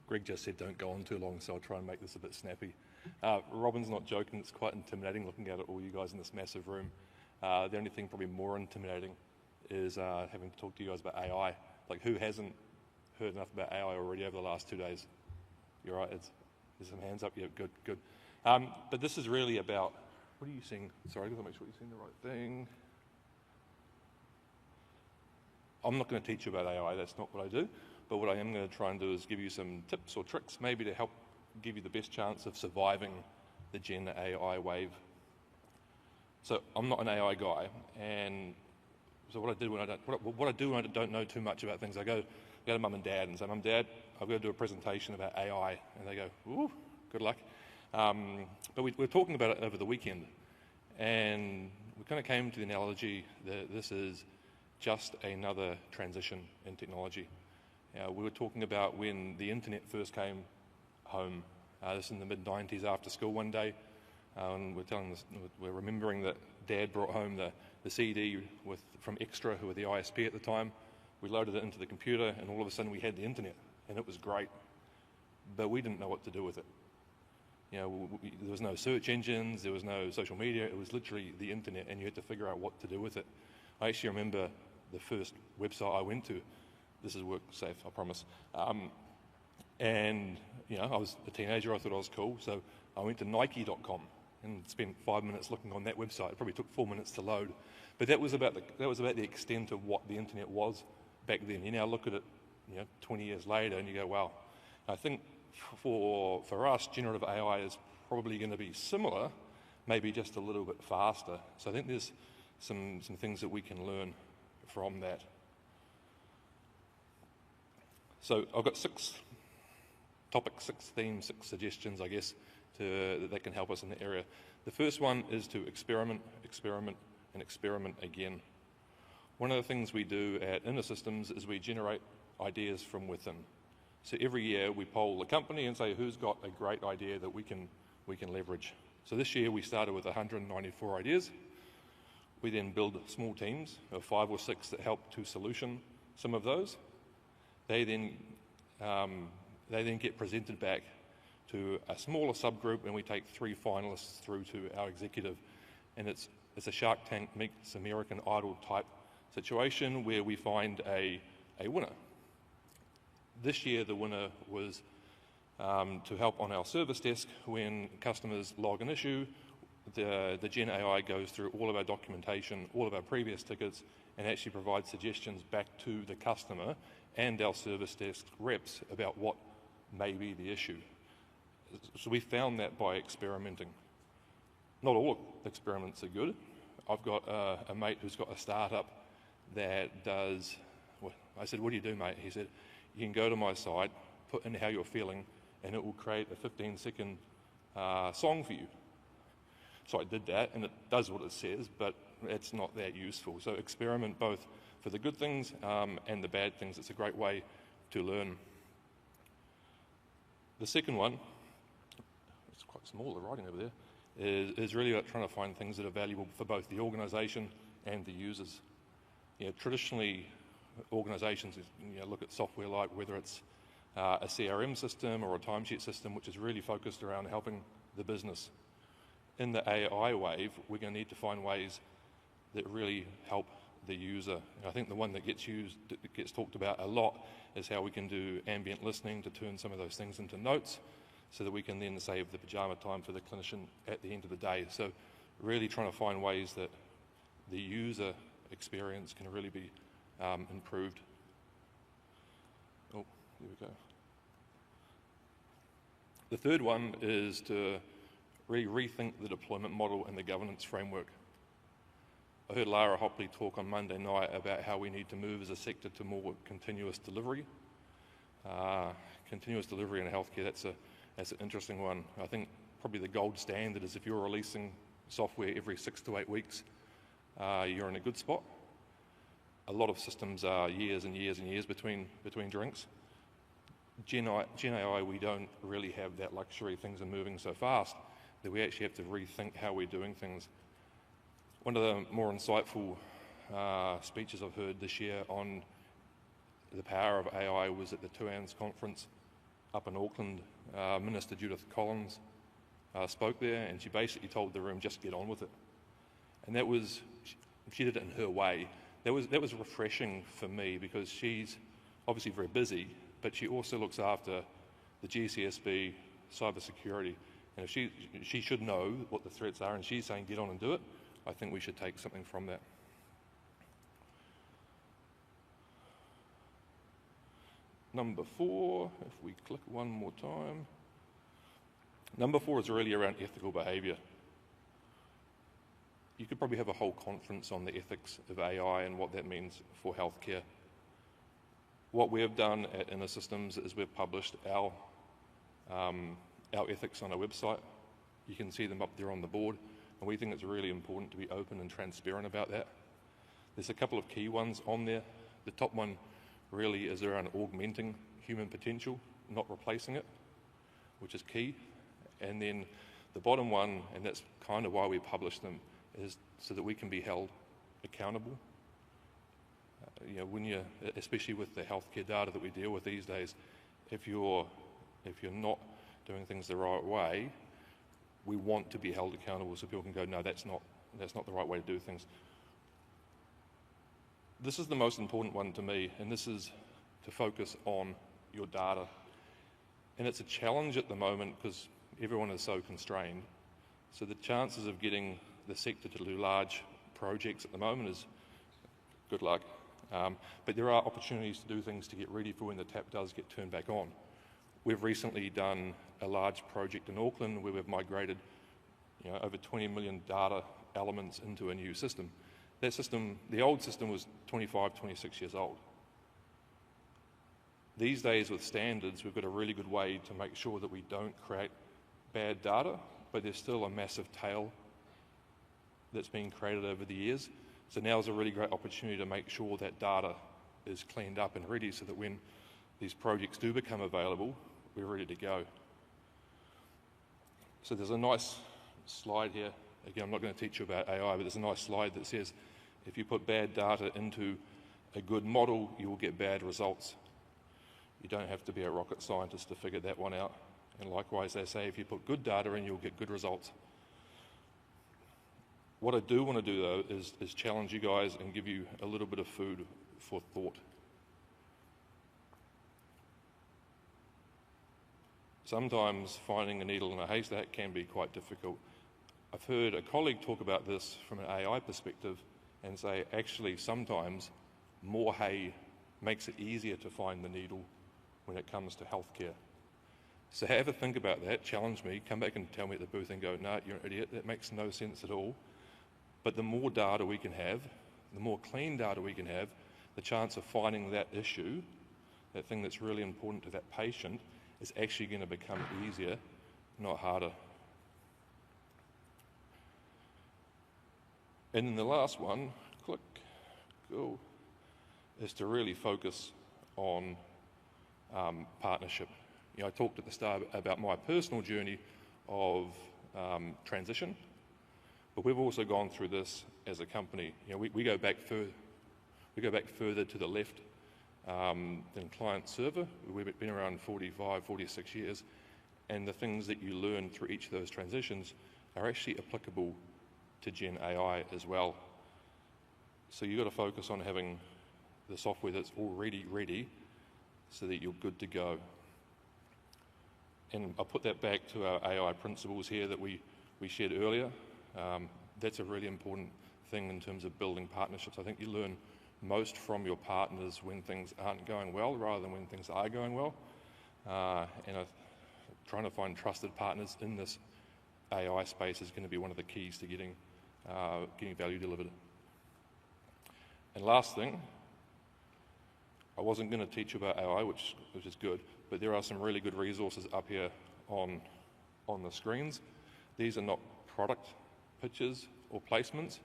Greg just said don't go on too long, so I'll try and make this a bit snappy. Robin's not joking, it's quite intimidating looking at all you guys in this massive room. The only thing probably more intimidating is having to talk to you guys about AI. Like, who hasn't heard enough about AI already over the last 2 days? You're right, there's some hands up, yeah, good. But this is really about, what are you seeing? Sorry, I've got to make sure you're seeing the right thing. I'm not going to teach you about AI, that's not what I do, but what I am going to try and do is give you some tips or tricks maybe to help give you the best chance of surviving the Gen AI wave. So I'm not an AI guy, and so what I do when I don't know too much about things, I go to Mum and Dad and say, Mum, Dad, I've got to do a presentation about AI, and they go, ooh, good luck. But we were talking about it over the weekend, and we kind of came to the analogy that this is just another transition in technology. We were talking about when the internet first came home. This in the mid-90s after school one day, and we're remembering that Dad brought home the CD from Extra, who were the ISP at the time. We loaded it into the computer, and all of a sudden we had the internet, and it was great, but we didn't know what to do with it. There was no search engines, there was no social media, it was literally the internet, and you had to figure out what to do with it. I actually remember the first website I went to. This is work safe, I promise. And I was a teenager, I thought I was cool, so I went to Nike.com and spent 5 minutes looking on that website. It probably took 4 minutes to load, but that was about the extent of what the internet was back then. You now look at it, 20 years later, and you go, wow. I think for us, generative AI is probably going to be similar, maybe just a little bit faster. So I think there's some things that we can learn from that. So I've got 6 topics, 6 themes, 6 suggestions, I guess, that can help us in the area. The first one is to experiment, and experiment again. One of the things we do at InterSystems is we generate ideas from within. So every year we poll the company and say who's got a great idea that we can leverage. So this year we started with 194 ideas. We then build small teams of 5 or 6 that help to solution some of those. They then get presented back to a smaller subgroup, and we take 3 finalists through to our executive. And it's a Shark Tank meets American Idol type situation where we find a winner. This year the winner was to help on our service desk when customers log an issue. The Gen AI goes through all of our documentation, all of our previous tickets, and actually provides suggestions back to the customer and our service desk reps about what may be the issue. So we found that by experimenting. Not all experiments are good. I've got a mate who's got a startup that does, I said, what do you do, mate? He said, you can go to my site, put in how you're feeling, and it will create a 15-second song for you. So I did that, and it does what it says, but it's not that useful. So experiment both for the good things and the bad things. It's a great way to learn. The second one, it's quite small, the writing over there, is really about trying to find things that are valuable for both the organisation and the users. Traditionally, organisations look at software like whether it's a CRM system or a timesheet system, which is really focused around helping the business. In the AI wave, we're going to need to find ways that really help the user. And I think the one that gets talked about a lot is how we can do ambient listening to turn some of those things into notes so that we can then save the pajama time for the clinician at the end of the day. So really trying to find ways that the user experience can really be improved. Oh, there we go. The third one is to really rethink the deployment model and the governance framework. I heard Lara Hopley talk on Monday night about how we need to move as a sector to more continuous delivery. Continuous delivery in healthcare, that's an interesting one. I think probably the gold standard is if you're releasing software every 6 to 8 weeks, you're in a good spot. A lot of systems are years and years and years between drinks. Gen AI, we don't really have that luxury. Things are moving so fast that we actually have to rethink how we're doing things. One of the more insightful speeches I've heard this year on the power of AI was at the 2ANZ conference up in Auckland, Minister Judith Collins spoke there, and she basically told the room, just get on with it. And that was, she did it in her way. That was refreshing for me, because she's obviously very busy, but she also looks after the GCSB, cybersecurity. And if she should know what the threats are, and she's saying get on and do it, I think we should take something from that. Number 4, if we click one more time. Number 4 is really around ethical behaviour. You could probably have a whole conference on the ethics of AI and what that means for healthcare. What we have done at InterSystems is we've published our ethics on our website. You can see them up there on the board, and we think it's really important to be open and transparent about that. There's a couple of key ones on there. The top one really is around augmenting human potential, not replacing it, which is key. And then the bottom one, and that's kind of why we publish them, is so that we can be held accountable. When especially with the healthcare data that we deal with these days, if you're not doing things the right way, we want to be held accountable so people can go, no, that's not the right way to do things. This is the most important one to me, and this is to focus on your data. And it's a challenge at the moment because everyone is so constrained. So the chances of getting the sector to do large projects at the moment is good luck. But there are opportunities to do things to get ready for when the tap does get turned back on. We've recently done a large project in Auckland where we've migrated over 20 million data elements into a new system. That system, the old system, was 25, 26 years old. These days with standards, we've got a really good way to make sure that we don't create bad data, but there's still a massive tail that's been created over the years. So now is a really great opportunity to make sure that data is cleaned up and ready so that when these projects do become available, we're ready to go. So there's a nice slide here. Again, I'm not going to teach you about AI, but there's a nice slide that says if you put bad data into a good model, you will get bad results. You don't have to be a rocket scientist to figure that one out. And likewise, they say if you put good data in, you'll get good results. What I do want to do, though, is challenge you guys and give you a little bit of food for thought. Sometimes finding a needle in a haystack can be quite difficult. I've heard a colleague talk about this from an AI perspective and say, actually, sometimes more hay makes it easier to find the needle when it comes to healthcare. So have a think about that, challenge me, come back and tell me at the booth and go, no, you're an idiot, that makes no sense at all. But the more data we can have, the more clean data we can have, the chance of finding that issue, that thing that's really important to that patient, is actually going to become easier, not harder. And then the last one, click, go, is to really focus on partnership. I talked at the start about my personal journey of transition, but we've also gone through this as a company. We go back further to the left than client server. We've been around 45, 46 years, and the things that you learn through each of those transitions are actually applicable to Gen AI as well. So you've got to focus on having the software that's already ready so that you're good to go. And I'll put that back to our AI principles here that we shared earlier. That's a really important thing in terms of building partnerships. I think you learn most from your partners when things aren't going well rather than when things are going well. Trying to find trusted partners in this AI space is going to be one of the keys to getting value delivered. And last thing, I wasn't going to teach you about AI, which is good, but there are some really good resources up here on the screens. These are not product pitches or placements,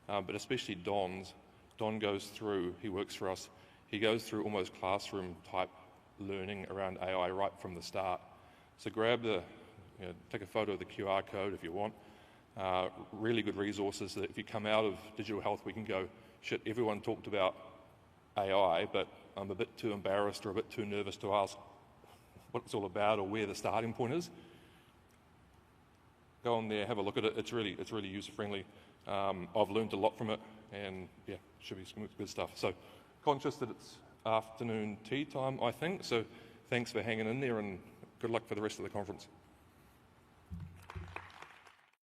but especially Don's. Don goes through, he works for us, he goes through almost classroom type learning around AI right from the start. So grab take a photo of the QR code if you want. Really good resources so that if you come out of digital health, we can go, shit, everyone talked about AI, but I'm a bit too embarrassed or a bit too nervous to ask what it's all about or where the starting point is, go on there, have a look at it. It's really user-friendly. I've learned a lot from it, and yeah, should be some good stuff. So conscious that it's afternoon tea time, I think, so thanks for hanging in there, and good luck for the rest of the conference.